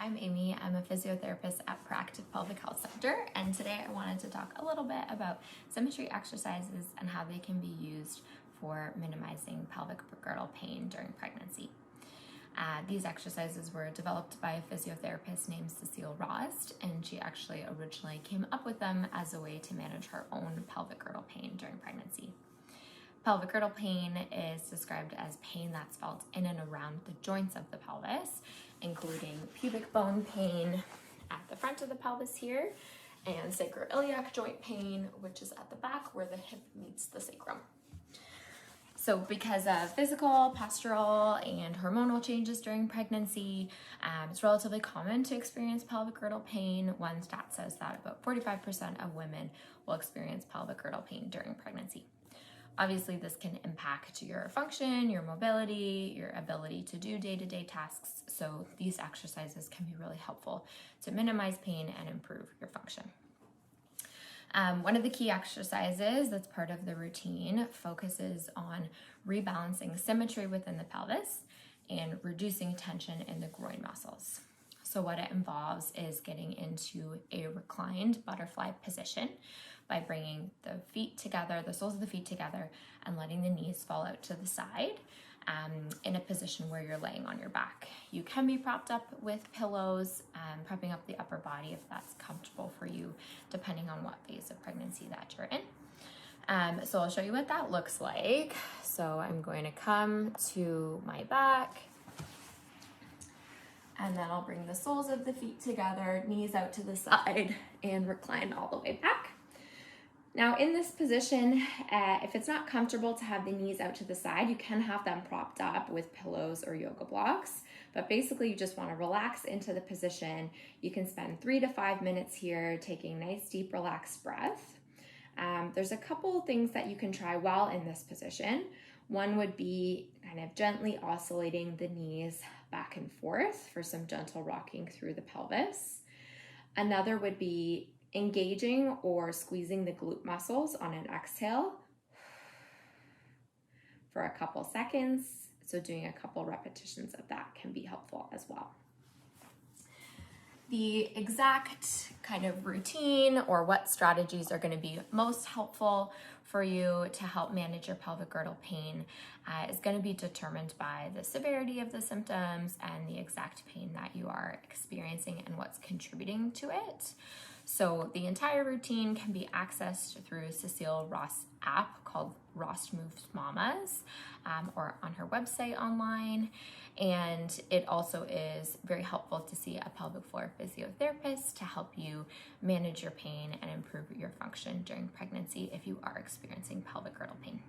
I'm Amy. I'm a physiotherapist at Proactive Pelvic Health Center, and today I wanted to talk a little bit about symmetry exercises and how they can be used for minimizing pelvic girdle pain during pregnancy. These exercises were developed by a physiotherapist named Cecile Rost, and she actually originally came up with them as a way to manage her own pelvic girdle pain during pregnancy. Pelvic girdle pain is described as pain that's felt in and around the joints of the pelvis, including pubic bone pain at the front of the pelvis here, and sacroiliac joint pain, which is at the back where the hip meets the sacrum. So because of physical, postural, and hormonal changes during pregnancy, it's relatively common to experience pelvic girdle pain. One stat says that about 45% of women will experience pelvic girdle pain during pregnancy. Obviously, this can impact your function, your mobility, your ability to do day-to-day tasks. So these exercises can be really helpful to minimize pain and improve your function. One of the key exercises that's part of the routine focuses on rebalancing symmetry within the pelvis and reducing tension in the groin muscles. So what it involves is getting into a reclined butterfly position by bringing the feet together, the soles of the feet together, and letting the knees fall out to the side in a position where you're laying on your back. You can be propped up with pillows, propping up the upper body if that's comfortable for you, depending on what phase of pregnancy that you're in. So I'll show you what that looks like. So I'm going to come to my back, and then I'll bring the soles of the feet together, knees out to the side, and recline all the way back. Now in this position, if it's not comfortable to have the knees out to the side, you can have them propped up with pillows or yoga blocks, but basically you just want to relax into the position. You can spend 3 to 5 minutes here taking nice, deep, relaxed breath. There's a couple things that you can try while in this position. One would be kind of gently oscillating the knees back and forth for some gentle rocking through the pelvis. Another would be engaging or squeezing the glute muscles on an exhale for a couple seconds. So doing a couple repetitions of that can be helpful as well. The exact kind of routine or what strategies are going to be most helpful for you to help manage your pelvic girdle pain is going to be determined by the severity of the symptoms and the exact pain that you are experiencing and what's contributing to it. So the entire routine can be accessed through Cecile Rost's app called Rost Moves Mamas, or on her website online. And it also is very helpful to see a pelvic floor physiotherapist to help you manage your pain and improve your function during pregnancy if you are experiencing pelvic girdle pain.